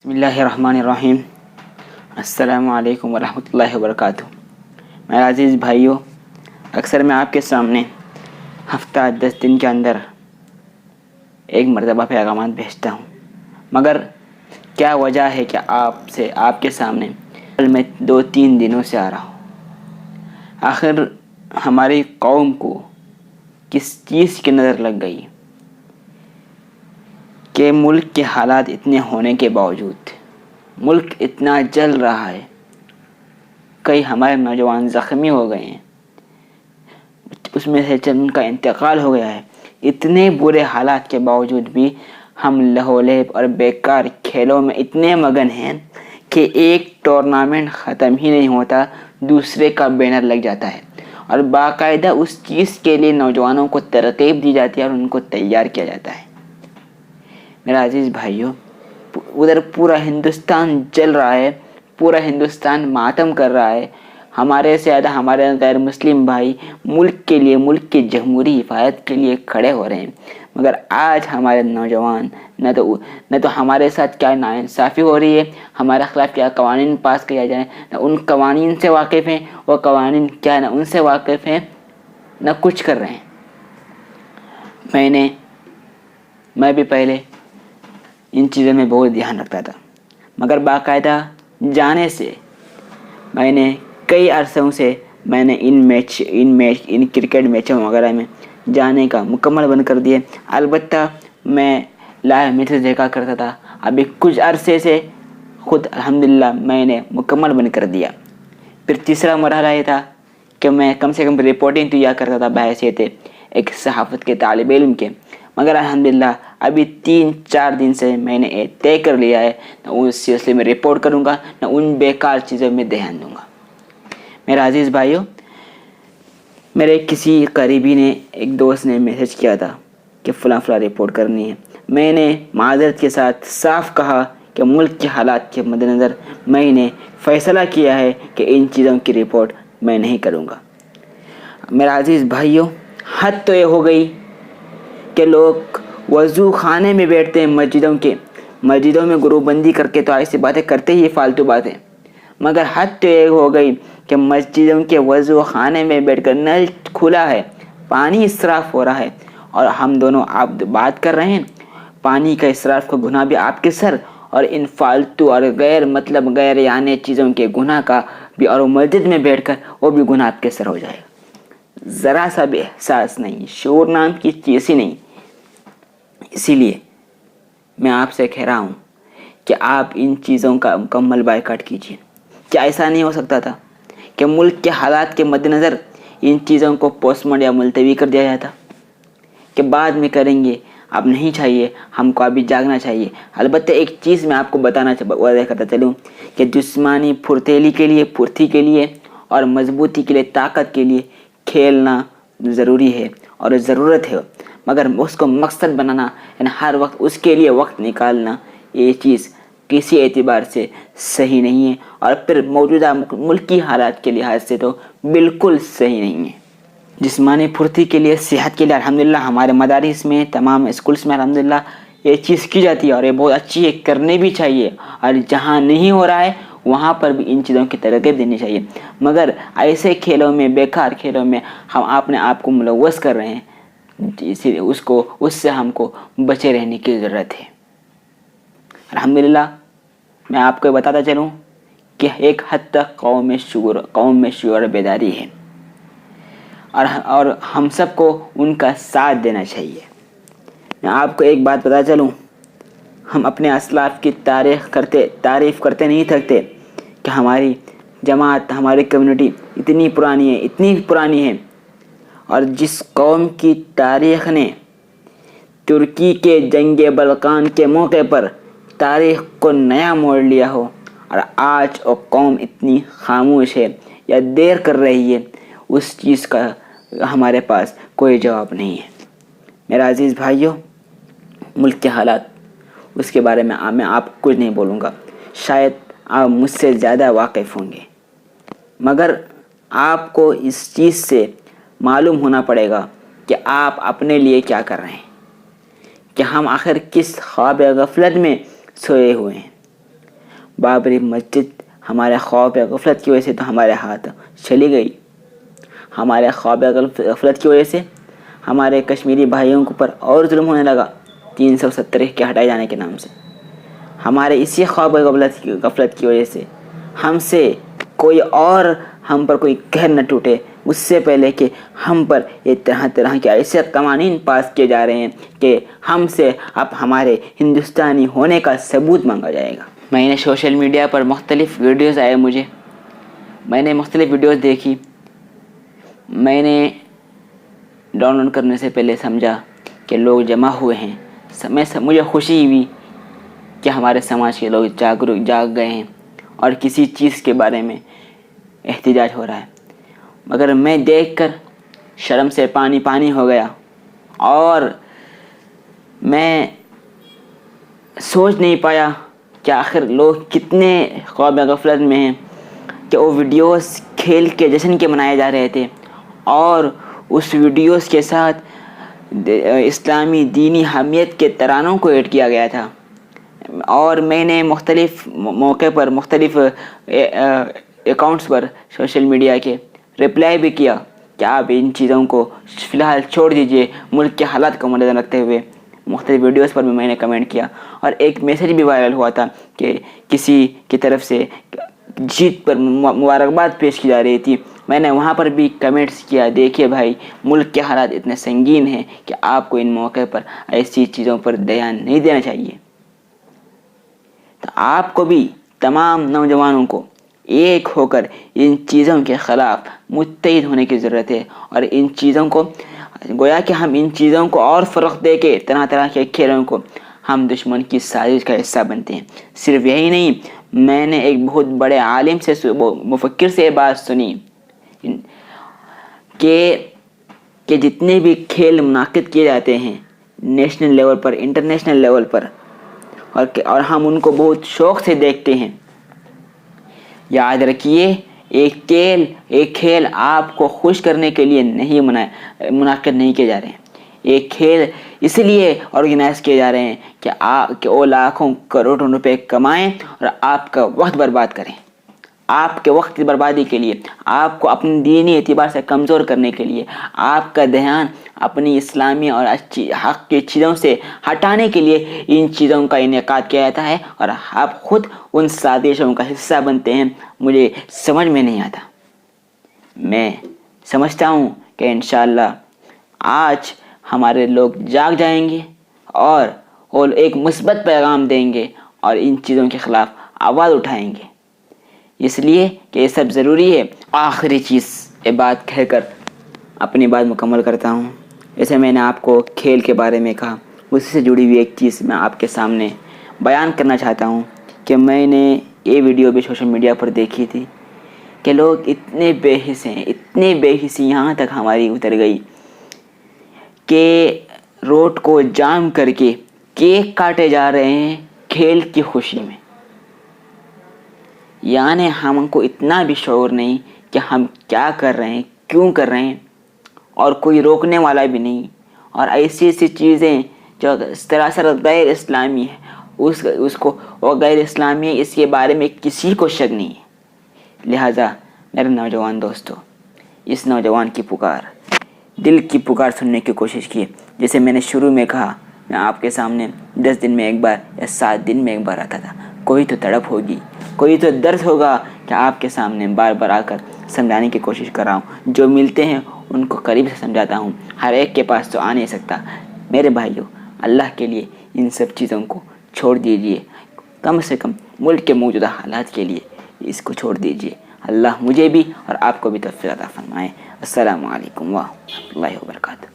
بسم اللہ الرحمن الرحیم۔ السلام علیکم ورحمۃ اللہ وبرکاتہ۔ میرے عزیز بھائیوں، اکثر میں آپ کے سامنے ہفتہ 10 دن کے اندر ایک مرتبہ پیغامات بھیجتا ہوں، مگر کیا وجہ ہے کہ آپ کے سامنے میں 2-3 دنوں سے آ رہا ہوں؟ آخر ہماری قوم کو کس چیز کی نظر لگ گئی کہ ملک کے حالات اتنے ہونے کے باوجود ملک اتنا جل رہا ہے، کئی ہمارے نوجوان زخمی ہو گئے ہیں، اس میں سے چند کا انتقال ہو گیا ہے، اتنے برے حالات کے باوجود بھی ہم لہولیب اور بیکار کھیلوں میں اتنے مگن ہیں کہ ایک ٹورنامنٹ ختم ہی نہیں ہوتا دوسرے کا بینر لگ جاتا ہے، اور باقاعدہ اس چیز کے لیے نوجوانوں کو ترغیب دی جاتی ہے اور ان کو تیار کیا جاتا ہے۔ میرا عزیز بھائیوں، ادھر پورا ہندوستان جل رہا ہے، پورا ہندوستان ماتم کر رہا ہے، ہمارے سے زیادہ ہمارے غیر مسلم بھائی ملک کے لیے، ملک کی جمہوری حفاظت کے لیے کھڑے ہو رہے ہیں، مگر آج ہمارے نوجوان نہ تو ہمارے ساتھ کیا ناانصافی ہو رہی ہے، ہمارے خلاف کیا قوانین پاس کیا جائے، نہ ان قوانین سے واقف ہیں، وہ قوانین کیا نہ ان سے واقف ہیں، نہ کچھ کر رہے ہیں۔ میں بھی پہلے ان چیزوں میں بہت دھیان رکھتا تھا، مگر باقاعدہ جانے سے میں نے کئی عرصوں سے میں نے ان کرکٹ میچوں وغیرہ میں جانے کا مکمل بند کر دیا۔ البتہ میں لائیو میچز دیکھا کرتا تھا، ابھی کچھ عرصے سے خود الحمدللہ میں نے مکمل بند کر دیا۔ پھر تیسرا مرحلہ یہ تھا کہ میں کم سے کم رپورٹنگ تو کیا کرتا تھا بحیثیت ایک صحافت کے طالب علم کے، مگر الحمدللہ ابھی 3-4 دن سے میں نے طے کر لیا ہے نہ اس سلسلے میں رپورٹ کروں گا، نہ ان بیکار چیزوں میں دھیان دوں گا۔ میرا عزیز بھائیوں، میرے کسی قریبی نے، ایک دوست نے میسج کیا تھا کہ فلاں رپورٹ کرنی ہے۔ میں نے معذرت کے ساتھ صاف کہا کہ ملک کے حالات کے مد نظر میں نے فیصلہ کیا ہے کہ ان چیزوں کی رپورٹ میں نہیں کروں گا۔ میرا عزیز بھائیوں، حد تو یہ ہو گئی کہ لوگ وضو خانے میں بیٹھتے ہیں، مسجدوں میں گروپ بندی کر کے تو ایسی باتیں کرتے ہی فالتو باتیں، مگر حد تو یہ ہو گئی کہ مسجدوں کے وضو خانے میں بیٹھ کر نل کھلا ہے، پانی اسراف ہو رہا ہے، اور ہم دونوں آپ بات کر رہے ہیں، پانی کا اسراف کا گناہ بھی آپ کے سر، اور ان فالتو اور غیر یعنی چیزوں کے گناہ کا بھی، اور مسجد میں بیٹھ کر وہ بھی گناہ آپ کے سر ہو جائے گا۔ ذرا سا بھی احساس نہیں، شعور نام کی چیز ہی نہیں۔ اسی لیے میں آپ سے کہہ رہا ہوں کہ آپ ان چیزوں کا مکمل بائیکاٹ کیجیے۔ کیا ایسا نہیں ہو سکتا تھا کہ ملک کے حالات کے مد نظر ان چیزوں کو پوسٹپون یا ملتوی کر دیا جاتا کہ بعد میں کریں گے، اب نہیں چاہیے، ہم کو ابھی جاگنا چاہیے۔ البتہ ایک چیز میں آپ کو واضح کرتا چلوں کہ جسمانی پھرتی کے لیے اور مضبوطی کے لیے، طاقت کے لیے کھیلنا ضروری ہے اور ضرورت ہے، مگر اس کو مقصد بنانا، یعنی ہر وقت اس کے لیے وقت نکالنا، یہ چیز کسی اعتبار سے صحیح نہیں ہے، اور پھر موجودہ ملکی حالات کے لحاظ سے تو بالکل صحیح نہیں ہے۔ جسمانی پھرتی کے لیے، صحت کے لیے الحمدللہ ہمارے مدارس میں، تمام اسکولز میں الحمدللہ یہ چیز کی جاتی ہے، اور یہ بہت اچھی ہے، کرنے بھی چاہیے، اور جہاں نہیں ہو رہا ہے وہاں پر بھی ان چیزوں کی ترغیب دینی چاہیے، مگر ایسے کھیلوں میں، بیکار کھیلوں میں ہم اپنے آپ کو ملوث کر رہے ہیں، اسی لیے اس سے ہم کو بچے رہنے کی ضرورت ہے۔ الحمدللہ میں آپ کو بتاتا چلوں کہ ایک حد تک قوم میں شعور بیداری ہے، اور ہم سب کو ان کا ساتھ دینا چاہیے۔ میں آپ کو ایک بات بتا چلوں، ہم اپنے اسلاف کی تعریف کرتے نہیں تھکتے کہ ہماری جماعت، ہماری کمیونٹی اتنی پرانی ہے، اور جس قوم کی تاریخ نے ترکی کے جنگ بلقان کے موقع پر تاریخ کو نیا موڑ لیا ہو، اور آج وہ قوم اتنی خاموش ہے یا دیر کر رہی ہے، اس چیز کا ہمارے پاس کوئی جواب نہیں ہے۔ میرا عزیز بھائیوں، ملک کے حالات، اس کے بارے میں آپ کچھ نہیں بولوں گا، شاید آپ مجھ سے زیادہ واقف ہوں گے، مگر آپ کو اس چیز سے معلوم ہونا پڑے گا کہ آپ اپنے لیے کیا کر رہے ہیں، کہ ہم آخر کس خواب غفلت میں سوئے ہوئے ہیں۔ بابری مسجد ہمارے خواب غفلت کی وجہ سے تو ہمارے ہاتھ چلی گئی. ہمارے خواب غفلت کی وجہ سے ہمارے کشمیری بھائیوں کے اوپر اور ظلم ہونے لگا 370 کے ہٹائے جانے کے نام سے. ہمارے اسی خواب غفلت کی وجہ سے ہم سے کوئی اور ہم پر کوئی قہر نہ ٹوٹے اس سے پہلے کہ ہم پر یہ طرح طرح کے ایسے قوانین پاس کیے جا رہے ہیں کہ ہم سے اب ہمارے ہندوستانی ہونے کا ثبوت مانگا جائے گا. میں نے سوشل میڈیا پر مختلف ویڈیوز آئے میں نے مختلف ویڈیوز دیکھی. میں نے ڈاؤن لوڈ کرنے سے پہلے سمجھا کہ لوگ جمع ہوئے ہیں. مجھے خوشی ہوئی کہ ہمارے سماج کے لوگ جاگ گئے ہیں اور کسی چیز کے بارے میں احتجاج ہو رہا ہے. مگر میں دیکھ کر شرم سے پانی ہو گیا اور میں سوچ نہیں پایا کہ آخر لوگ کتنے خواب غفلت میں ہیں کہ وہ ویڈیوز کھیل کے جشن کے منائے جا رہے تھے اور اس ویڈیوز کے ساتھ اسلامی دینی حمیت کے ترانوں کو ایڈ کیا گیا تھا. اور میں نے مختلف موقع پر مختلف اکاؤنٹس پر سوشل میڈیا کے رپلائی بھی کیا کہ آپ ان چیزوں کو فی الحال چھوڑ دیجئے ملک کے حالات کو مدنظر رکھتے ہوئے. مختلف ویڈیوز پر بھی میں نے کمنٹ کیا اور ایک میسیج بھی وائرل ہوا تھا کہ کسی کی طرف سے جیت پر مبارکباد پیش کی جا رہی تھی. میں نے وہاں پر بھی کمنٹس کیا دیکھیے بھائی ملک کے حالات اتنے سنگین ہیں کہ آپ کو ان موقع پر ایسی چیزوں پر دھیان نہیں دینا چاہیے. تو آپ کو بھی تمام نوجوانوں کو ایک ہو کر ان چیزوں کے خلاف متحد ہونے کی ضرورت ہے اور ان چیزوں کو گویا کہ ہم ان چیزوں کو اور فروغ دے کے طرح طرح کے کھیلوں کو ہم دشمن کی سازش کا حصہ بنتے ہیں. صرف یہی نہیں, میں نے ایک بہت بڑے عالم سے مفکر سے یہ بات سنی کہ جتنے بھی کھیل منعقد کیے جاتے ہیں نیشنل لیول پر انٹرنیشنل لیول پر اور ہم ان کو بہت شوق سے دیکھتے ہیں, یاد رکھیے ایک کھیل آپ کو خوش کرنے کے لیے نہیں منعقد نہیں کیے جا رہے ہیں. ایک کھیل اس لیے آرگنائز کیے جا رہے ہیں کہ وہ لاکھوں کروڑوں روپے کمائیں اور آپ کا وقت برباد کریں. آپ کے وقت کی بربادی کے لیے, آپ کو اپنے دینی اعتبار سے کمزور کرنے کے لیے, آپ کا دھیان اپنی اسلامی اور اچھی حق کی چیزوں سے ہٹانے کے لیے ان چیزوں کا انعقاد کیا جاتا ہے اور آپ خود ان سازشوں کا حصہ بنتے ہیں. مجھے سمجھ میں نہیں آتا. میں سمجھتا ہوں کہ انشاءاللہ آج ہمارے لوگ جاگ جائیں گے اور وہ ایک مثبت پیغام دیں گے اور ان چیزوں کے خلاف آواز اٹھائیں گے. اس لیے کہ یہ سب ضروری ہے. آخری چیز یہ بات کہہ کر اپنی بات مکمل کرتا ہوں. جیسے میں نے آپ کو کھیل کے بارے میں کہا, اسی سے جڑی ہوئی ایک چیز میں آپ کے سامنے بیان کرنا چاہتا ہوں کہ میں نے یہ ویڈیو بھی سوشل میڈیا پر دیکھی تھی کہ لوگ اتنے بے حس ہیں, اتنے بے حسی یہاں تک ہماری اتر گئی کہ روڈ کو جام کر کے کیک کاٹے جا رہے ہیں کھیل کی خوشی میں. یعنی ہم کو اتنا بھی شعور نہیں کہ ہم کیا کر رہے ہیں, کیوں کر رہے ہیں, اور کوئی روکنے والا بھی نہیں. اور ایسی چیزیں جو سراسر غیر اسلامی ہے اس کو وہ غیر اسلامی ہے, اس کے بارے میں کسی کو شک نہیں ہے. لہٰذا میرے نوجوان دوستو, اس نوجوان کی پکار, دل کی پکار سننے کی کوشش کیے. جیسے میں نے شروع میں کہا, میں آپ کے سامنے 10 دن میں ایک بار یا 7 دن میں ایک بار آتا تھا. کوئی تو تڑپ ہوگی, کوئی تو درد ہوگا کہ آپ کے سامنے بار بار آ کر سمجھانے کی کوشش کر رہا ہوں. جو ملتے ہیں ان کو قریب سے سمجھاتا ہوں, ہر ایک کے پاس تو آ نہیں سکتا. میرے بھائیوں, اللہ کے لیے ان سب چیزوں کو چھوڑ دیجئے. کم سے کم ملک کے موجودہ حالات کے لیے اس کو چھوڑ دیجئے. اللہ مجھے بھی اور آپ کو بھی توفیق عطا فرمائے. السلام علیکم ورحمۃ اللہ وبرکاتہ.